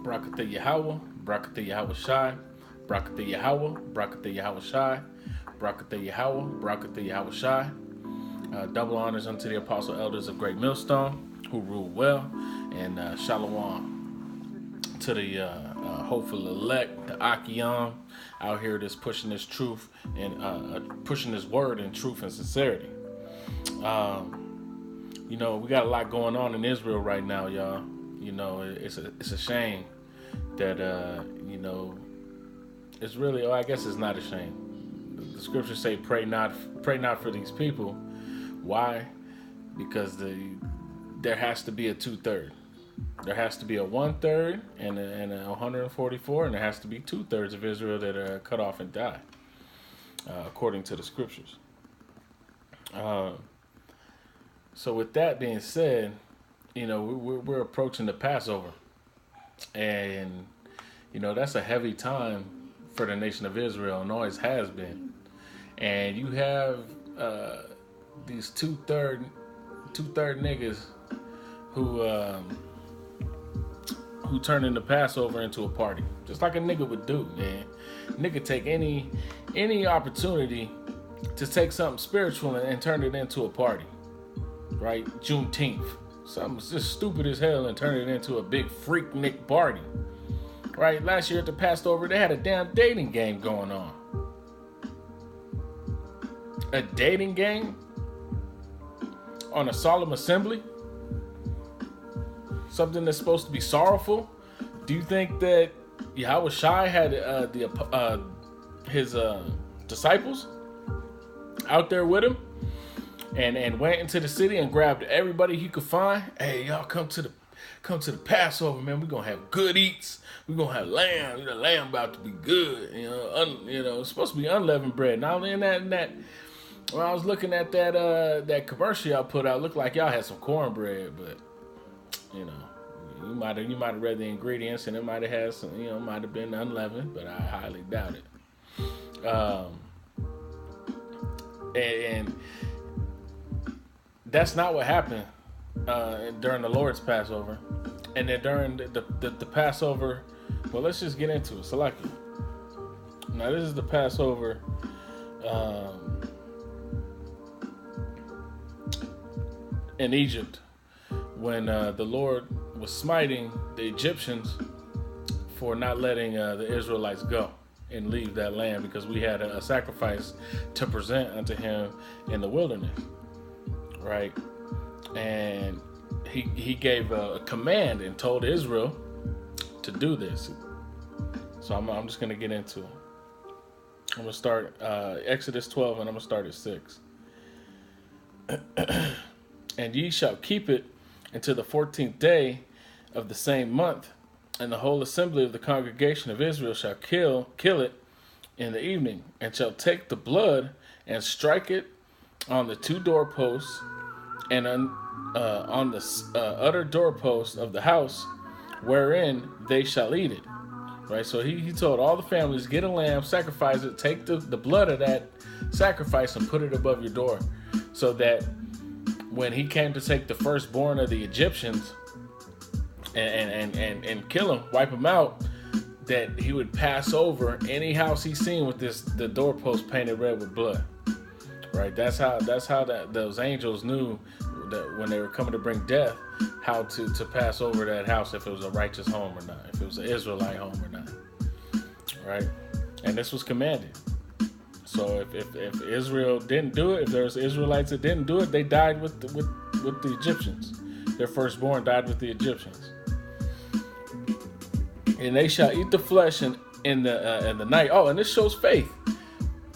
Barakatah Yahweh, Barakatah Yahweh Shai, Barakatah Yahweh, Barakatah Yahweh Shai, Barakatah Yahweh, Barakatah Yahweh Shai. Double honors unto the apostle elders of Great Millstone who rule well, and shalom to the hopeful elect, the Akiam, out here that's pushing this truth and pushing this word in truth and sincerity. You know, we got a lot going on in Israel right now, y'all. You know, it's a shame that you know, it's really, I guess it's not a shame. The scriptures say pray not for these people. Why? Because there has to be a 2/3. There has to be a 1/3 and a 144, and there has to be 2/3 of Israel that are cut off and die, according to the scriptures. So with that being said, you know, we're approaching the Passover, and you know that's a heavy time for the nation of Israel, and always has been. And you have these two-third niggas who turning the Passover into a party, just like a nigga would do, man. Nigga take any opportunity to take something spiritual and turn it into a party, right? Juneteenth, something just stupid as hell, and turn it into a big freaknik party, right? Last year at the Passover, they had a damn dating game going on. A dating game on a solemn assembly? Something that's supposed to be sorrowful? Do you think that Yahweh Shai had his disciples out there with him and went into the city and grabbed everybody he could find? Hey, y'all come to the Passover, man. We're gonna have good eats. We're gonna have lamb. You know, lamb about to be good. You know, it's supposed to be unleavened bread. Now in that when I was looking at that commercial y'all put out, it looked like y'all had some cornbread, but you know, you might have read the ingredients and it might have had some, you know, might have been unleavened, but I highly doubt it. And that's not what happened during the Lord's Passover, and then during the Passover. Well, let's just get into it. Salaki. Now this is the Passover. In Egypt, when the Lord was smiting the Egyptians for not letting the Israelites go and leave that land, because we had a sacrifice to present unto him in the wilderness, right? And he gave a command and told Israel to do this. So I'm just going to get into it. I'm going to start Exodus 12, and I'm going to start at 6. And ye shall keep it until the 14th day of the same month, and the whole assembly of the congregation of Israel shall kill it in the evening, and shall take the blood and strike it on the two doorposts and on the other doorpost of the house wherein they shall eat it. Right, so he told all the families, get a lamb, sacrifice it, take the blood of that sacrifice and put it above your door, so that when he came to take the firstborn of the Egyptians and kill him, wipe him out, that he would pass over any house he's seen with the doorpost painted red with blood. Right, that's how those angels knew that when they were coming to bring death, how to pass over that house, if it was a righteous home or not, if it was an Israelite home or not. Right, and this was commanded. So if Israel didn't do it, if there was Israelites that didn't do it, they died with the Egyptians. Their firstborn died with the Egyptians. And they shall eat the flesh in the night. Oh, and this shows faith.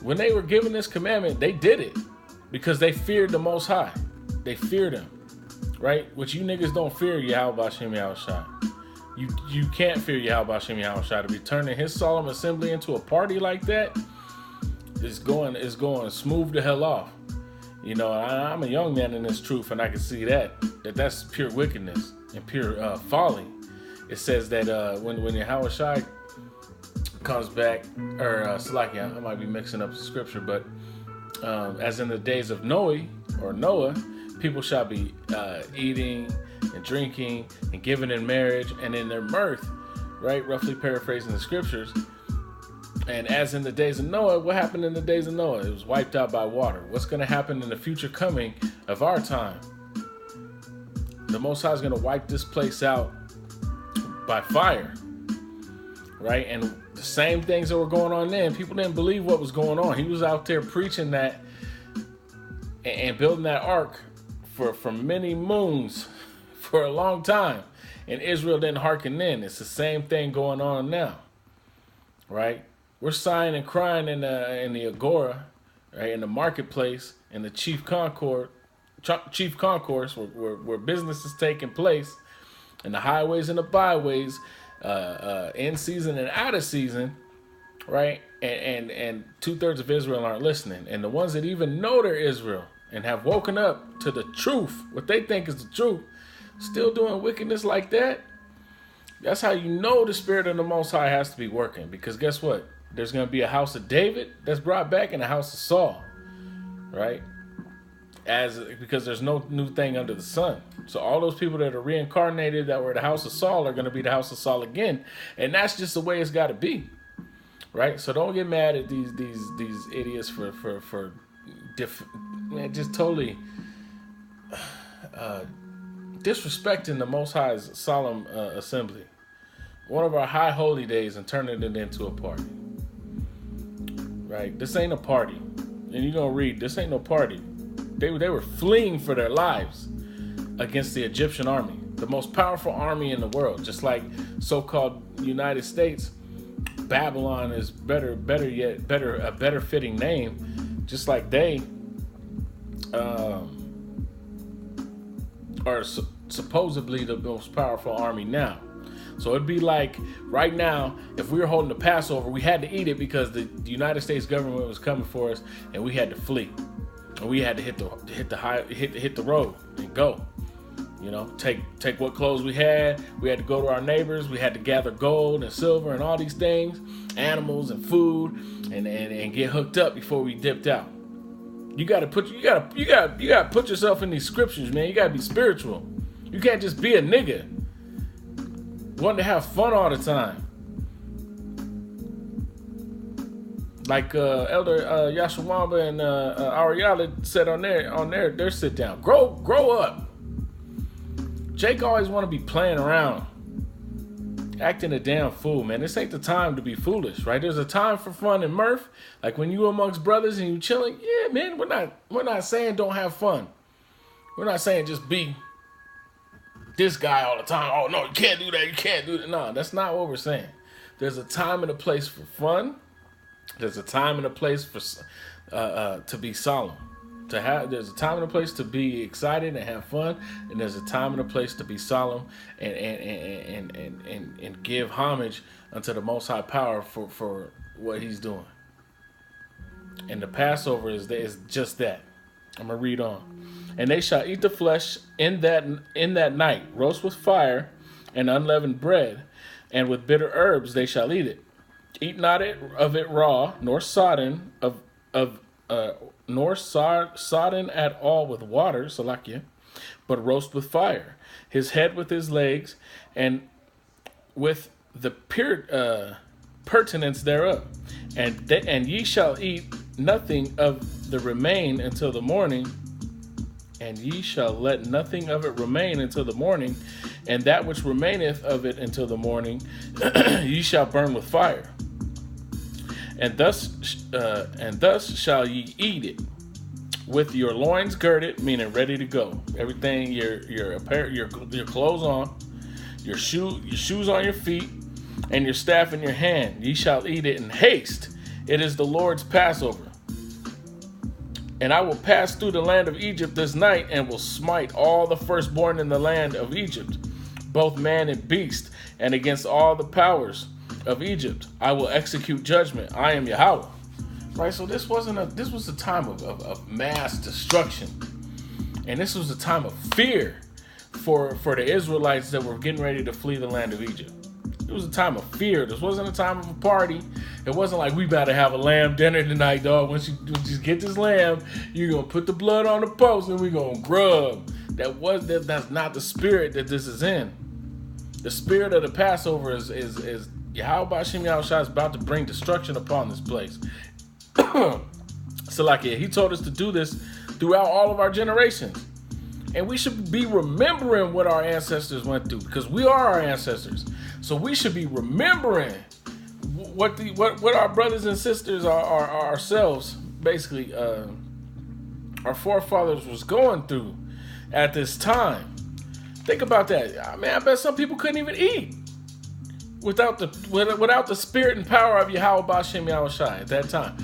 When they were given this commandment, they did it because they feared the Most High. They feared him, right? Which you niggas don't fear Yahweh Hashem Yahweh Shai. You can't fear Yahweh Hashem Yahweh Shai. To be turning his solemn assembly into a party like that, it's going smooth the hell off. You know, I'm a young man in this truth, and I can see that's pure wickedness and pure folly. It says that when Yahweh Shai comes back, or Salakia, I might be mixing up the scripture, but as in the days of Noah, people shall be eating and drinking and giving in marriage and in their mirth, right? Roughly paraphrasing the scriptures. And as in the days of Noah, what happened in the days of Noah? It was wiped out by water. What's going to happen in the future coming of our time? The Most High is going to wipe this place out by fire, right? And the same things that were going on then, people didn't believe what was going on. He was out there preaching that and building that ark for many moons for a long time. And Israel didn't hearken in. It's the same thing going on now, right? We're sighing and crying in the agora, right, in the marketplace, in the chief concourse, where business is taking place, in the highways and the byways, in season and out of season, right? And 2/3 of Israel aren't listening, and the ones that even know they're Israel and have woken up to the truth, what they think is the truth, still doing wickedness like that. That's how you know the Spirit of the Most High has to be working. Because guess what? There's going to be a house of David that's brought back and a house of Saul, right? Because there's no new thing under the sun. So all those people that are reincarnated that were the house of Saul are going to be the house of Saul again. And that's just the way it's got to be, right? So don't get mad at these idiots for just totally disrespecting the Most High's solemn assembly. One of our high holy days and turning it into a party. Right? This ain't a party. And you're going to read, this ain't no party. They were fleeing for their lives against the Egyptian army, the most powerful army in the world. Just like so-called United States, Babylon is a better fitting name. Just like they are supposedly the most powerful army now. So it'd be like right now, if we were holding the Passover, we had to eat it because the United States government was coming for us, and we had to flee, and we had to hit the road and go. You know, take what clothes we had. We had to go to our neighbors. We had to gather gold and silver and all these things, animals and food, and get hooked up before we dipped out. You gotta put yourself in these scriptures, man. You gotta be spiritual. You can't just be a nigga wanting to have fun all the time. Like Elder Yashawamba and Ariala said on their sit down. Grow up. Jake always want to be playing around, acting a damn fool, man. This ain't the time to be foolish, right? There's a time for fun and mirth, like when you amongst brothers and you chilling. Yeah, man. We're not saying don't have fun. We're not saying just be this guy all the time. Oh no, you can't do that. You can't do that. No, that's not what we're saying. There's a time and a place for fun. There's a time and a place for to be solemn. There's a time and a place to be excited and have fun, and there's a time and a place to be solemn and give homage unto the Most High Power for what He's doing. And the Passover is just that. I'm gonna read on. And they shall eat the flesh in that night, roast with fire and unleavened bread, and with bitter herbs they shall eat it. Eat not of it raw, nor sodden sodden at all with water, salakia, but roast with fire. His head with his legs, and with the pertinence thereof. And ye shall eat nothing of the remain until the morning. And ye shall let nothing of it remain until the morning, and that which remaineth of it until the morning, ye shall burn with fire. And thus shall ye eat it, with your loins girded, meaning ready to go. Everything, your clothes on, your shoes on your feet, and your staff in your hand. Ye shall eat it in haste. It is the Lord's Passover. And I will pass through the land of Egypt this night, and will smite all the firstborn in the land of Egypt, both man and beast, and against all the powers of Egypt I will execute judgment. I am Yahweh. Right? So this was a time of mass destruction. And this was a time of fear for the Israelites that were getting ready to flee the land of Egypt. It was a time of fear. This wasn't a time of a party. It wasn't like we about to have a lamb dinner tonight, dog. Once you just get this lamb, you're going to put the blood on the post and we're going to grub. That's not the spirit that this is in. The spirit of the Passover is Yahweh Shem Yahushua is about to bring destruction upon this place. So like he told us to do this throughout all of our generations. And we should be remembering what our ancestors went through, because we are our ancestors. So we should be remembering what our brothers and sisters are ourselves, basically, our forefathers was going through at this time. Think about that. I mean, I bet some people couldn't even eat without the spirit and power of Yahweh Shem Yahushua at that time.